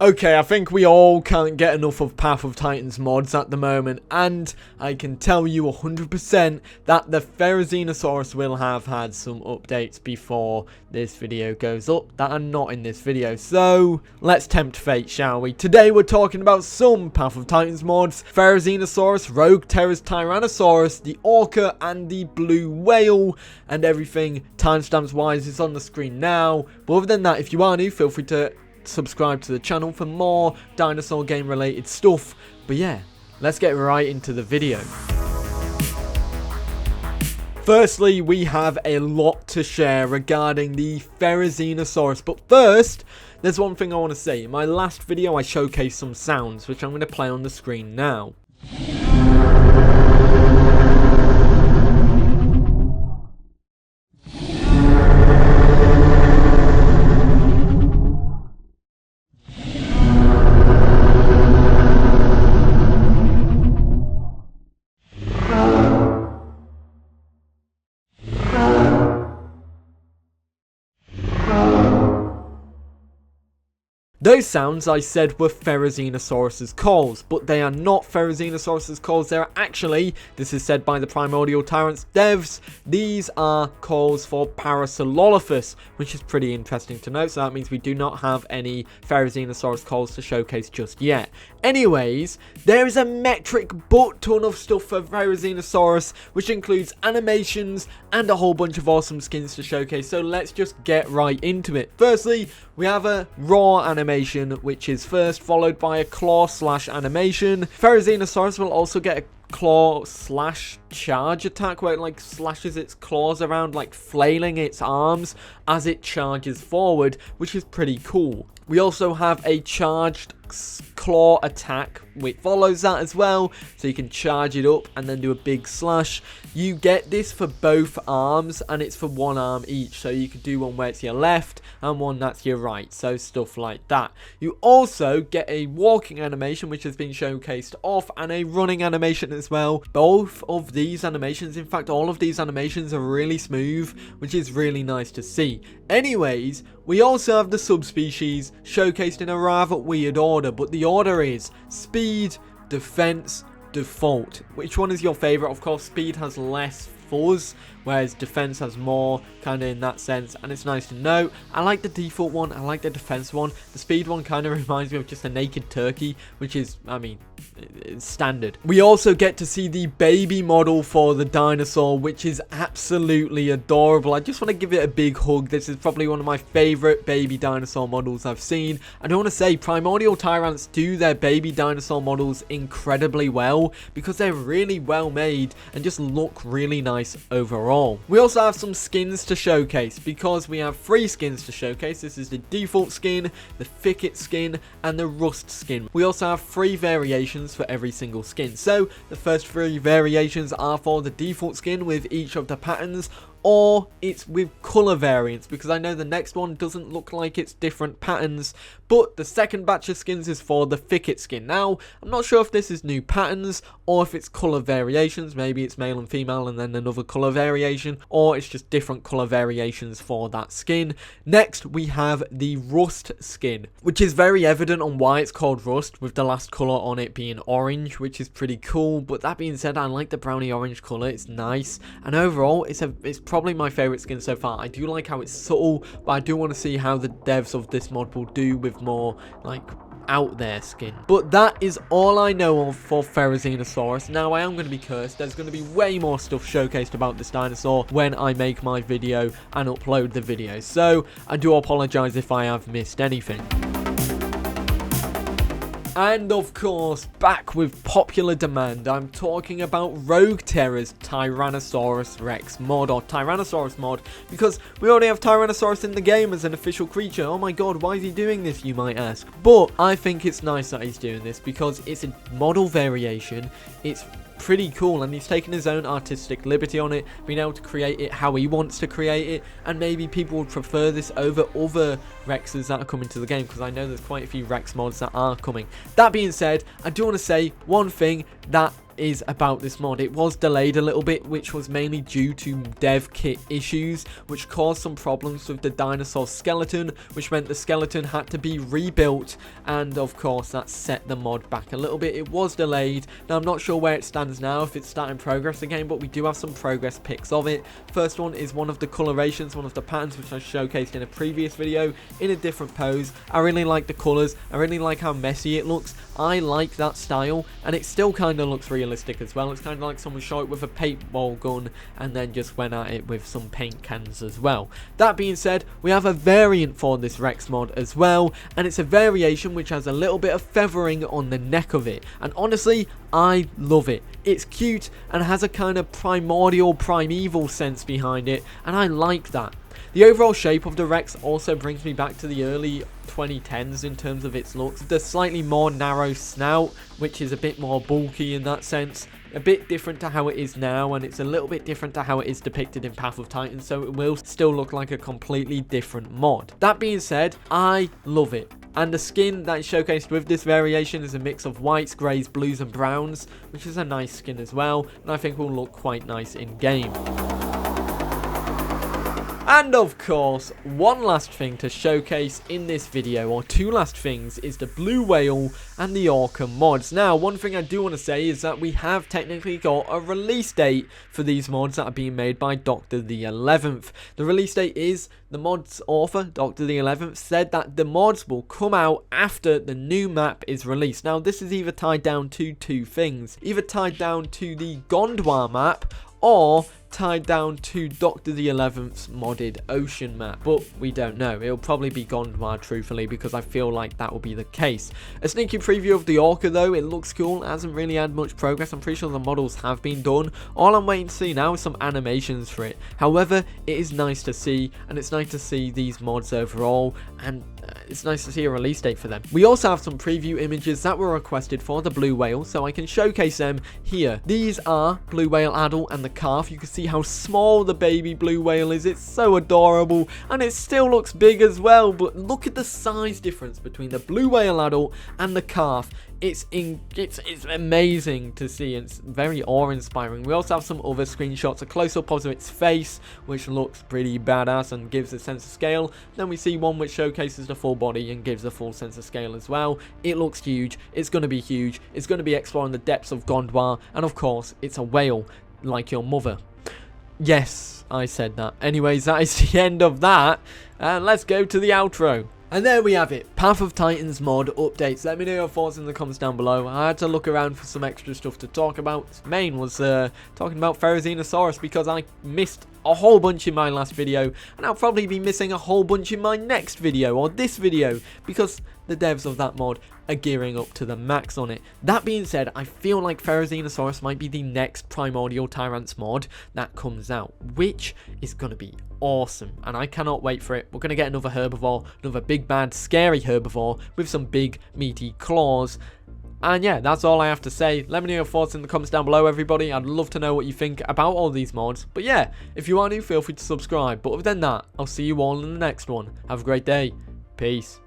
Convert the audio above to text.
Okay, I think we all can't get enough of Path of Titans mods at the moment, and I can tell you 100% that the Therizinosaurus will have had some updates before this video goes up that are not in this video. So, let's tempt fate, shall we? Today we're talking about some Path of Titans mods: Therizinosaurus, RogueTerrors Tyrannosaurus, the Orca, and the Blue Whale, and everything timestamps wise is on the screen now. But other than that, if you are new, feel free to subscribe to the channel for more dinosaur game related stuff. But yeah, let's get right into the video. Firstly, we have a lot to share regarding the Therizinosaurus, but first, there's one thing I want to say. In my last video, I showcased some sounds, which I'm going to play on the screen now. Those sounds I said were Therizinosaurus's calls, but they are not Therizinosaurus's calls. They're actually, this is said by the Primordial Tyrants devs, these are calls for Parasaurolophus, which is pretty interesting to note. So that means we do not have any Therizinosaurus calls to showcase just yet. Anyways, there is a metric butt ton of stuff for Therizinosaurus, which includes animations and a whole bunch of awesome skins to showcase. So let's just get right into it. Firstly, we have a raw animation, which is first, followed by a claw slash animation. Therizinosaurus will also get a claw slash charge attack where it like slashes its claws around, like flailing its arms as it charges forward, which is pretty cool. We also have a charged claw attack which follows that as well, so you can charge it up and then do a big slash. You get this for both arms, and it's for one arm each, so you could do one where it's your left and one that's your right, so stuff like that. You also get a walking animation, which has been showcased off, and a running animation as well. Both of these animations, in fact all of these animations, are really smooth, which is really nice to see. Anyways, we also have the subspecies showcased in a rather weird order, but the order is speed, defense, default. Which one is your favorite? Of course, speed has less fuzz, whereas defense has more, kind of in that sense, and it's nice to know. I like the default one, I like the defense one. The speed one kind of reminds me of just a naked turkey, which is, I mean, it's standard. We also get to see the baby model for the dinosaur, which is absolutely adorable. I just want to give it a big hug. This is probably one of my favorite baby dinosaur models I've seen. I don't want to say Primordial Tyrants do their baby dinosaur models incredibly well, because they're really well made and just look really nice overall. We also have some skins to showcase, because we have 3 skins to showcase. This is the default skin, the thicket skin, and the rust skin. We also have 3 variations for every single skin. So the first 3 variations are for the default skin with each of the patterns, or it's with color variants, because I know the next one doesn't look like it's different patterns. But the second batch of skins is for the thicket skin. Now, I'm not sure if this is new patterns or if it's color variations. Maybe it's male and female and then another color variation, or it's just different color variations for that skin. Next, we have the rust skin, which is very evident on why it's called rust, with the last color on it being orange, which is pretty cool. But that being said, I like the brownie orange color. It's nice, and overall it's probably my favorite skin so far. I do like how it's subtle, but I do want to see how the devs of this mod will do with more like out there skin. But that is all I know of for Therizinosaurus. Now, I am going to be cursed. There's going to be way more stuff showcased about this dinosaur when I make my video and upload the video, so I do apologize if I have missed anything. And of course, back with popular demand, I'm talking about RogueTerrors Tyrannosaurus Rex mod, or Tyrannosaurus mod, because we already have Tyrannosaurus in the game as an official creature. Oh my god, why is he doing this, you might ask? But I think it's nice that he's doing this, because it's a model variation. It's pretty cool, and he's taken his own artistic liberty on it, being able to create it how he wants to create it, and maybe people would prefer this over other Rexes that are coming to the game, because I know there's quite a few Rex mods that are coming. That being said, I do want to say one thing that is about this mod. It was delayed a little bit, which was mainly due to dev kit issues, which caused some problems with the dinosaur skeleton, which meant the skeleton had to be rebuilt, and of course that set the mod back a little bit. It was delayed. Now I'm not sure where it stands now, if it's starting progress again, but we do have some progress pics of it. First one is one of the colorations, one of the patterns which I showcased in a previous video in a different pose. I really like the colors. I really like how messy it looks. I like that style, and it still kind of looks realistic as well. It's kind of like someone shot it with a paintball gun and then just went at it with some paint cans as well. That being said, we have a variant for this Rex mod as well, and it's a variation which has a little bit of feathering on the neck of it, and honestly I love it. It's cute and has a kind of primordial, primeval sense behind it, and I like that. The overall shape of the Rex also brings me back to the early 2010s in terms of its looks. The slightly more narrow snout, which is a bit more bulky in that sense. A bit different to how it is now, and it's a little bit different to how it is depicted in Path of Titans, so it will still look like a completely different mod. That being said, I love it. And the skin that is showcased with this variation is a mix of whites, greys, blues and browns, which is a nice skin as well, and I think will look quite nice in game. And of course, one last thing to showcase in this video, or two last things, is the Blue Whale and the Orca mods. Now, one thing I do want to say is that we have technically got a release date for these mods that are being made by Dr. the 11th. The release date is, the mod's author, Dr. the 11th, said that the mods will come out after the new map is released. Now, this is either tied down to two things. Either tied down to the Gondwar map, or tied down to Dr. the 11th's modded ocean map, but we don't know. It'll probably be Gondwar, truthfully, because I feel like that will be the case. A sneaky preview of the Orca, though. It looks cool. It hasn't really had much progress. I'm pretty sure the models have been done. All I'm waiting to see now is some animations for it. However, it is nice to see, and it's nice to see these mods overall, and it's nice to see a release date for them. We also have some preview images that were requested for the Blue Whale, so I can showcase them here. These are Blue Whale adult and the calf. You can see how small the baby Blue Whale is. It's so adorable, and it still looks big as well, but look at the size difference between the Blue Whale adult and the calf. It's amazing to see. It's very awe-inspiring. We also have some other screenshots, a close-up of its face, which looks pretty badass and gives a sense of scale. Then we see one which showcases the full body and gives a full sense of scale as well. It looks huge. It's going to be huge. It's going to be exploring the depths of Gondwar, and of course, it's a whale, like your mother. Yes, I said that. Anyways, that is the end of that, and let's go to the outro. And there we have it, Path of Titans mod updates. Let me know your thoughts in the comments down below. I had to look around for some extra stuff to talk about. Main was talking about Therizinosaurus, because I missed a whole bunch in my last video, and I'll probably be missing a whole bunch in my next video, or this video, because the devs of that mod are gearing up to the max on it. That being said, I feel like Therizinosaurus might be the next Primordial Tyrants mod that comes out, which is going to be awesome, and I cannot wait for it. We're going to get another herbivore, another big bad scary herbivore with some big meaty claws. And yeah, that's all I have to say. Let me know your thoughts in the comments down below, everybody. I'd love to know what you think about all these mods. But yeah, if you are new, feel free to subscribe. But other than that, I'll see you all in the next one. Have a great day. Peace.